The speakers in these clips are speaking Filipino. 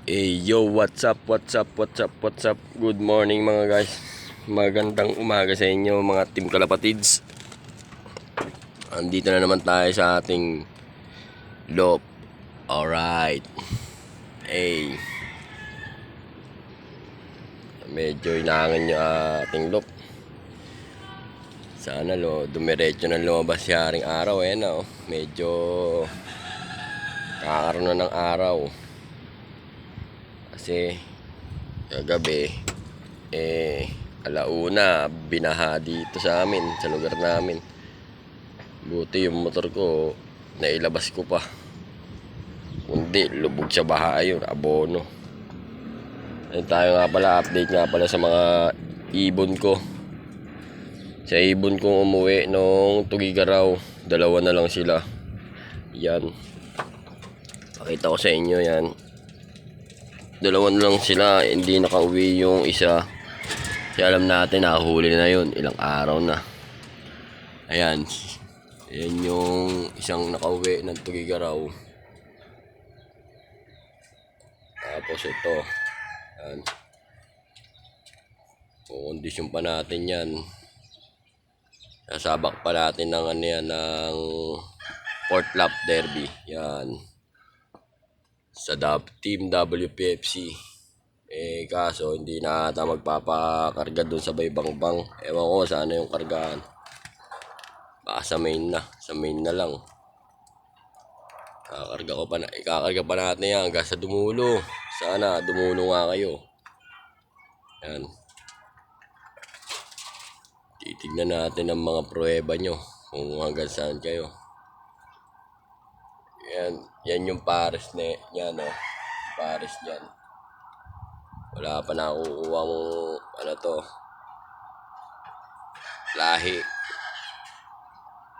Hey yo, what's up, what's up, what's up, what's up? Good morning mga guys. Magandang umaga sa inyo mga team kalapatids. Andito na naman tayo sa ating loop. Alright. Hey. Medyo inaangin yung ating loop. Sana dumiretso na lumabas si haring araw. Ayan na oh. Medyo kakaroon na ng araw. Kasi kagabi alauna binaha dito sa amin, sa lugar namin. Buti yung motor ko nailabas ko pa, kundi lubog sa baha yun, abono. Ayun tayo nga pala, update nga pala sa mga ibon ko. Sa ibon kong umuwi nung Tugigaraw, dalawa na lang sila. Yan, pakita ko sa inyo yan. Dalawa na lang sila, hindi nakauwi yung isa. Kaya alam natin nakahuli na yun, ilang araw na. Ayan, ayan yung isang nakauwi ng Tugigaraw. Tapos ito, ayan, kukondisyon pa natin yan. Sasabak pa natin ng ano yan, ng Port Lap Derby. Yan, sa Team WPFC. Kaso hindi na ata magpapakarga dun sa Baybangbang. Ewan ko sana yung kargaan. Baka sa main na lang. Ikakarga pa natin yan hanggang sa Dumulo. Sana Dumulo nga kayo. Yan, titignan natin ang mga pruweba nyo kung hanggang saan kayo. Yan yung pares na yan oh. Pares dyan. Wala pa nakukuha mong ano to, lahi.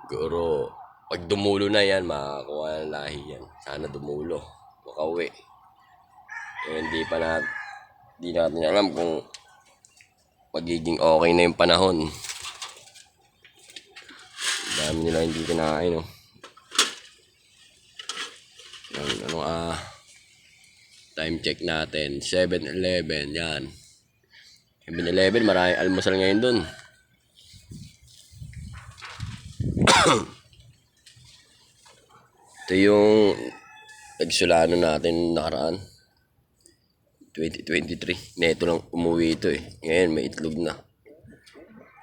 Siguro pag Dumulo na yan, makakuha ng lahi yan. Sana Dumulo, makauwi. Hindi natin alam kung magiging okay na yung panahon. Dami nila hindi kinain oh. Time check natin, 7-11. Yan, 7-11, maraming almusal ngayon dun. Ito yung nagsulano natin nakaraan 2023. Neto lang umuwi ito eh. Ngayon may itlog na.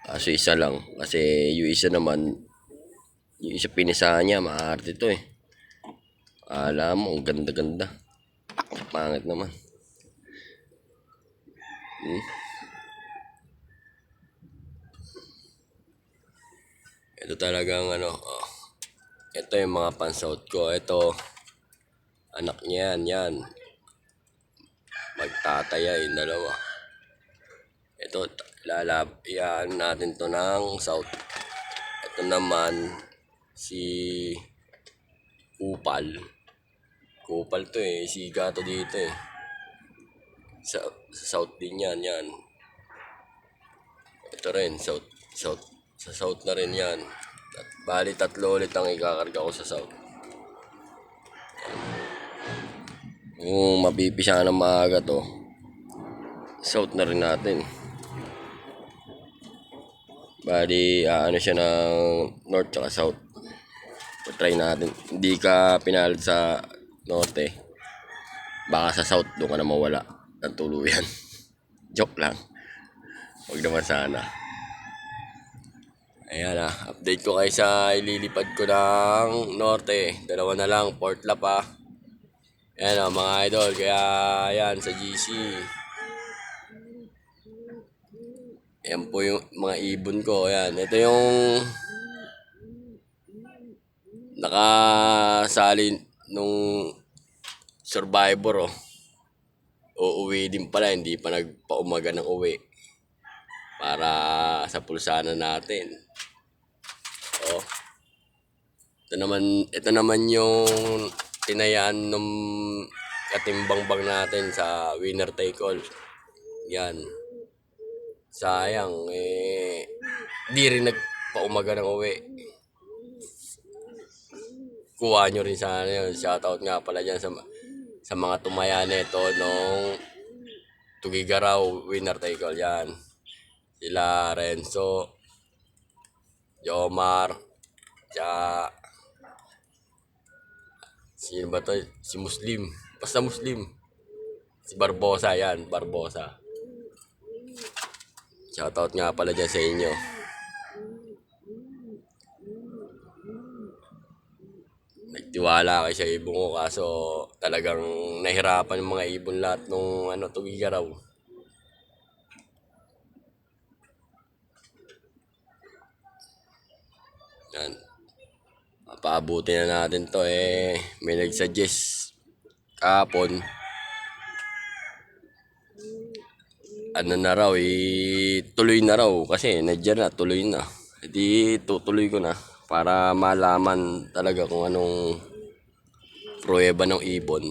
Kaso isa lang. Kasi yung isa naman, yung isa pinisahan niya, maarte ito eh. Alam mo, ang ganda-ganda. Pangit naman. Ito talagang ano, oh. Ito yung mga pansout ko. Ito, anak niya yan. Magtataya yung dalawa. Ito, lalabyan natin to ng south. Ito naman, si Kupal. Kupal to eh, siga to dito eh. Sa south din yan. Ito rin, south. Sa south na rin yan. Bali, 3 ulit ang ikakarga ko sa south. Kung mapipisa ng maaga to, south na rin natin. Bali, ano siya ng north tsaka south. Try natin. Hindi ka pinalit sa norte, baka sa south doon ka na mawala ng tuluyan. Joke lang. Huwag naman sana. Ayan na, update ko kayo sa ililipad ko ng norte. Dalawa na lang, Port Lap ah. Ayan mga idol, kaya ayan sa GC. Ayan po yung mga ibon ko. Ayan, ito yung nakasali nung Survivor oh. Uuwi din pala, hindi pa nagpaumaga ng uwi para sa pulsana natin. Oh. Ito naman yung tinayaan nung katimbang-bang natin sa winner take all. Yan. Sayang di rin nagpaumaga ng uwi. Kuha nyo rin sana yun. Shoutout nga pala dyan sa sa mga tumaya nito nung Tugigaraw winner take all yan. Sila Renzo, Jomar, tsaka sino ba to? Si Muslim. Basta Muslim. Si Barbosa yan, Barbosa. Shoutout nga pala dyan sa inyo. Nagtiwala kayo sa ibon ko kaso talagang nahirapan yung mga ibon lahat nung Tugigaraw. Yan. Paabuti na natin to may nagsuggest kahapon na raw tuloy na raw kasi nandiyan na tuloy na. Hindi tutuloy ko na para malaman talaga kung anong pruweba ng ibon.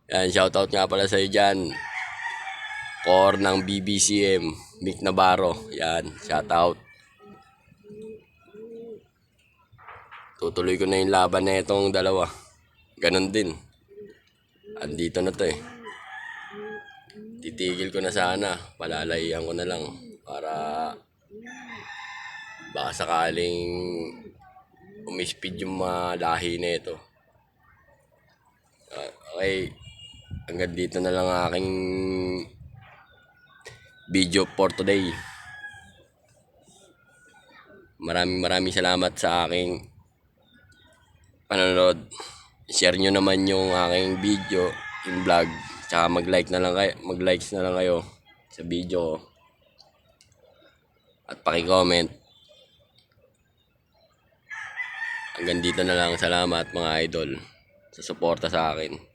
Yan, shoutout nga pala sa iyo dyan. Core ng BBCM, Mick Navarro. Yan, shoutout. Tutuloy ko na yung laban na itong dalawa. Ganon din. Andito na to Titigil ko na sana. Palalayan ko na lang. Para baka sakaling umispid yung mga lahi na ito. Okay. Hanggang dito na lang aking video for today. Maraming salamat sa aking panonood. Share nyo naman yung aking video, yung vlog. Tsaka mag-likes na lang kayo sa video. At paki-comment. Hanggang dito na lang. Salamat mga idol sa suporta sa akin.